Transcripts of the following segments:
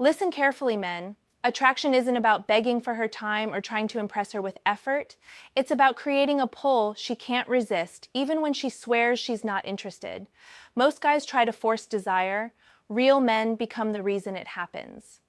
Listen carefully, men. Attraction isn't about begging for her time or trying to impress her with effort. It's about creating a pull she can't resist, even when she swears she's not interested. Most guys try to force desire. Real men become the reason it happens.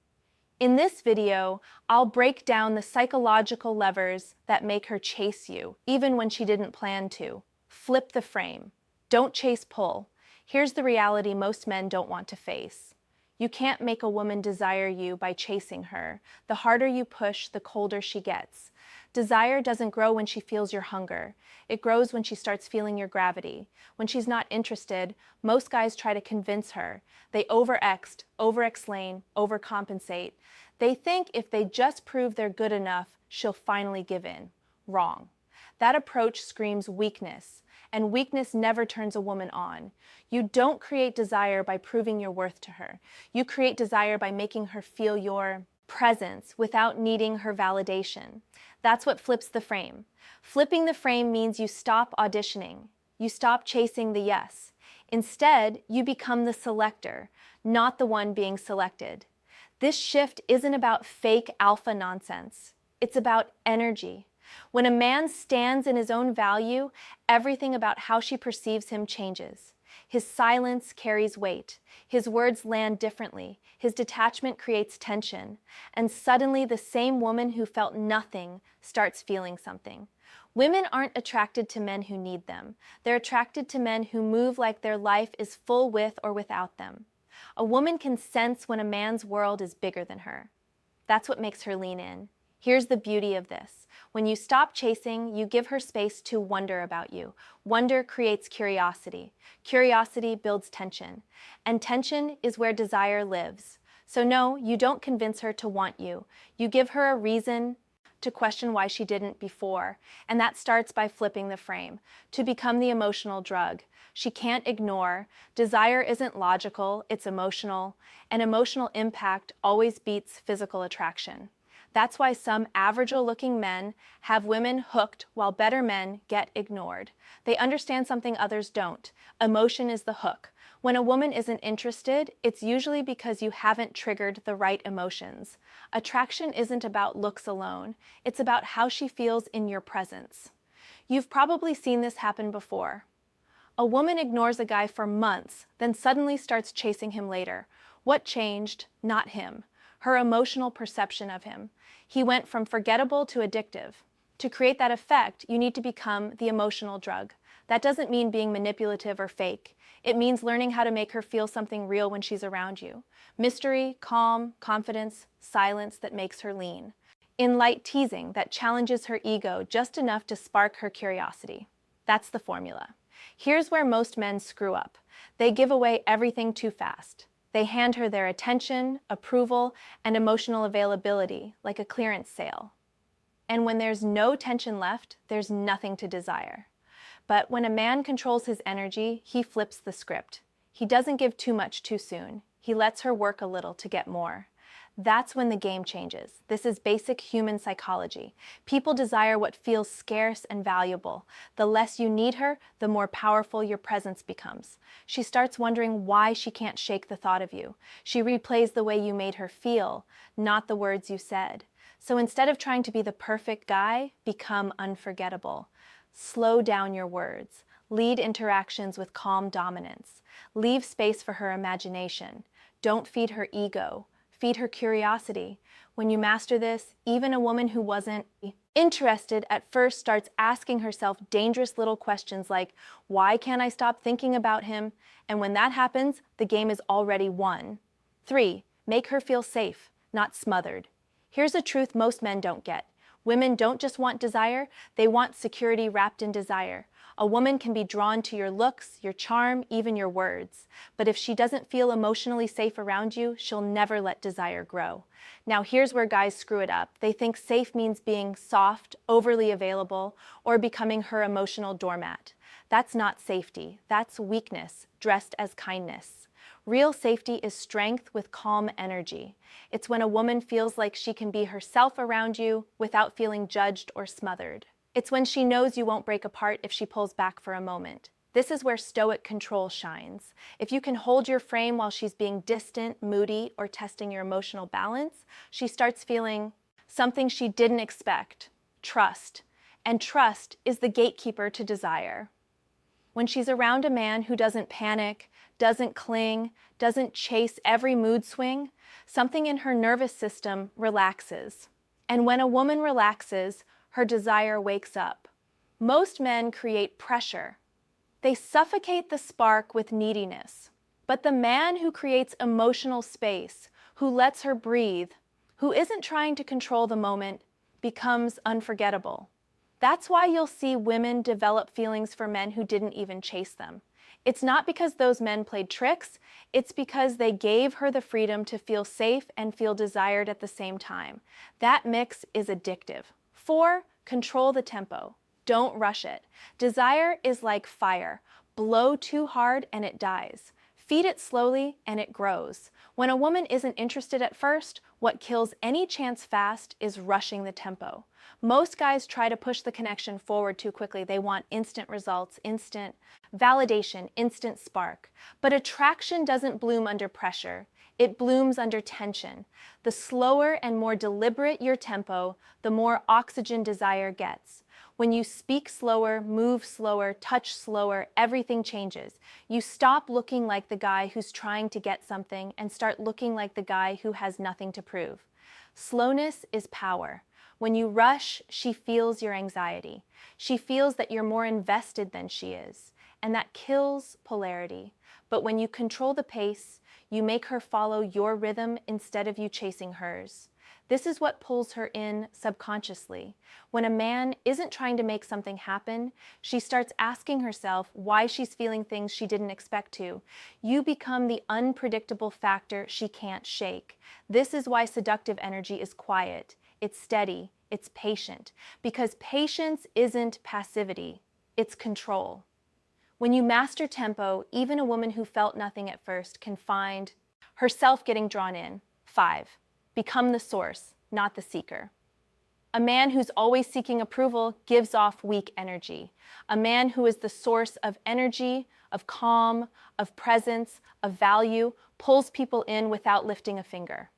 In this video, I'll break down the psychological levers that make her chase you, even when she didn't plan to. Flip the frame. Don't chase pull. Here's the reality most men don't want to face. You can't make a woman desire you by chasing her. The harder you push, the colder she gets. Desire doesn't grow when she feels your hunger. It grows when she starts feeling your gravity. When she's not interested, most guys try to convince her. They over-explain, overcompensate. They think if they just prove they're good enough, she'll finally give in. Wrong. That approach screams weakness, and weakness never turns a woman on. You don't create desire by proving your worth to her. You create desire by making her feel your presence without needing her validation. That's what flips the frame. Flipping the frame means you stop auditioning. You stop chasing the yes. Instead, you become the selector, not the one being selected. This shift isn't about fake alpha nonsense. It's about energy. When a man stands in his own value, everything about how she perceives him changes. His silence carries weight. His words land differently. His detachment creates tension. And suddenly the same woman who felt nothing starts feeling something. Women aren't attracted to men who need them. They're attracted to men who move like their life is full with or without them. A woman can sense when a man's world is bigger than her. That's what makes her lean in. Here's the beauty of this. When you stop chasing, you give her space to wonder about you. Wonder creates curiosity. Curiosity builds tension. And tension is where desire lives. So no, you don't convince her to want you. You give her a reason to question why she didn't before. And that starts by flipping the frame, to become the emotional drug. She can't ignore. Desire isn't logical, it's emotional. And emotional impact always beats physical attraction. That's why some average-looking men have women hooked while better men get ignored. They understand something others don't. Emotion is the hook. When a woman isn't interested, it's usually because you haven't triggered the right emotions. Attraction isn't about looks alone. It's about how she feels in your presence. You've probably seen this happen before. A woman ignores a guy for months, then suddenly starts chasing him later. What changed? Not him. Her emotional perception of him. He went from forgettable to addictive. To create that effect, you need to become the emotional drug. That doesn't mean being manipulative or fake. It means learning how to make her feel something real when she's around you. Mystery, calm, confidence, silence that makes her lean. In light teasing that challenges her ego just enough to spark her curiosity. That's the formula. Here's where most men screw up. They give away everything too fast. They hand her their attention, approval, and emotional availability like a clearance sale. And when there's no tension left, there's nothing to desire. But when a man controls his energy, he flips the script. He doesn't give too much too soon. He lets her work a little to get more. That's when the game changes. This is basic human psychology. People desire what feels scarce and valuable. The less you need her, the more powerful your presence becomes. She starts wondering why she can't shake the thought of you. She replays the way you made her feel, not the words you said. So instead of trying to be the perfect guy, become unforgettable. Slow down your words. Lead interactions with calm dominance. Leave space for her imagination. Don't feed her ego. Feed her curiosity. When you master this, even a woman who wasn't interested at first starts asking herself dangerous little questions like, why can't I stop thinking about him? And when that happens, the game is already won. 3. Make her feel safe, not smothered. Here's a truth most men don't get. Women don't just want desire, they want security wrapped in desire. A woman can be drawn to your looks, your charm, even your words. But if she doesn't feel emotionally safe around you, she'll never let desire grow. Now here's where guys screw it up. They think safe means being soft, overly available, or becoming her emotional doormat. That's not safety. That's weakness, dressed as kindness. Real safety is strength with calm energy. It's when a woman feels like she can be herself around you without feeling judged or smothered. It's when she knows you won't break apart if she pulls back for a moment. This is where Stoic control shines. If you can hold your frame while she's being distant, moody, or testing your emotional balance, she starts feeling something she didn't expect: trust. And trust is the gatekeeper to desire. When she's around a man who doesn't panic, doesn't cling, doesn't chase every mood swing, something in her nervous system relaxes. And when a woman relaxes, her desire wakes up. Most men create pressure. They suffocate the spark with neediness. But the man who creates emotional space, who lets her breathe, who isn't trying to control the moment, becomes unforgettable. That's why you'll see women develop feelings for men who didn't even chase them. It's not because those men played tricks, it's because they gave her the freedom to feel safe and feel desired at the same time. That mix is addictive. 4, control the tempo. Don't rush it. Desire is like fire. Blow too hard and it dies. Feed it slowly and it grows. When a woman isn't interested at first, what kills any chance fast is rushing the tempo. Most guys try to push the connection forward too quickly. They want instant results, instant validation, instant spark. But attraction doesn't bloom under pressure. It blooms under tension. The slower and more deliberate your tempo, the more oxygen desire gets. When you speak slower, move slower, touch slower, everything changes. You stop looking like the guy who's trying to get something and start looking like the guy who has nothing to prove. Slowness is power. When you rush, she feels your anxiety. She feels that you're more invested than she is, and that kills polarity. But when you control the pace, you make her follow your rhythm instead of you chasing hers. This is what pulls her in subconsciously. When a man isn't trying to make something happen, she starts asking herself why she's feeling things she didn't expect to. You become the unpredictable factor she can't shake. This is why seductive energy is quiet. It's steady. It's patient. Because patience isn't passivity. It's control. When you master tempo, even a woman who felt nothing at first can find herself getting drawn in. 5. Become the source, not the seeker. A man who's always seeking approval gives off weak energy. A man who is the source of energy, of calm, of presence, of value, pulls people in without lifting a finger.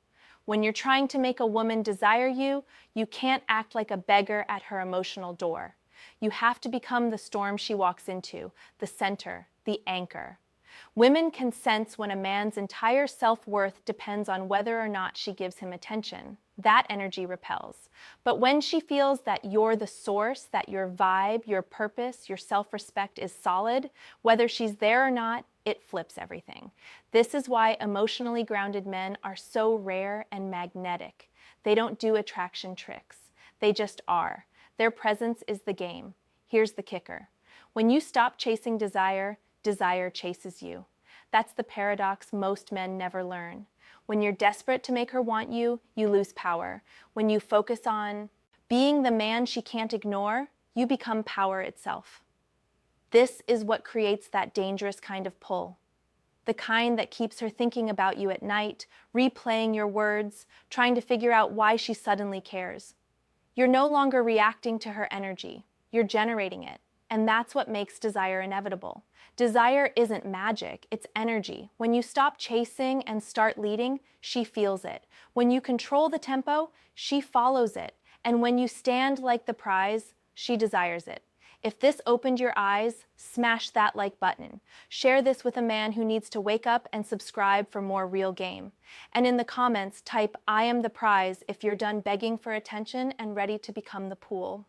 When you're trying to make a woman desire you, you can't act like a beggar at her emotional door. You have to become the storm she walks into, the center, the anchor. Women can sense when a man's entire self-worth depends on whether or not she gives him attention. That energy repels. But when she feels that you're the source, that your vibe, your purpose, your self-respect is solid, whether she's there or not, it flips everything. This is why emotionally grounded men are so rare and magnetic. They don't do attraction tricks. They just are. Their presence is the game. Here's the kicker. When you stop chasing desire, desire chases you. That's the paradox most men never learn. When you're desperate to make her want you, you lose power. When you focus on being the man she can't ignore, you become power itself. This is what creates that dangerous kind of pull. The kind that keeps her thinking about you at night, replaying your words, trying to figure out why she suddenly cares. You're no longer reacting to her energy. You're generating it. And that's what makes desire inevitable. Desire isn't magic, it's energy. When you stop chasing and start leading, she feels it. When you control the tempo, she follows it. And when you stand like the prize, she desires it. If this opened your eyes, smash that like button. Share this with a man who needs to wake up and subscribe for more real game. And in the comments, type "I am the prize" if you're done begging for attention and ready to become the pool.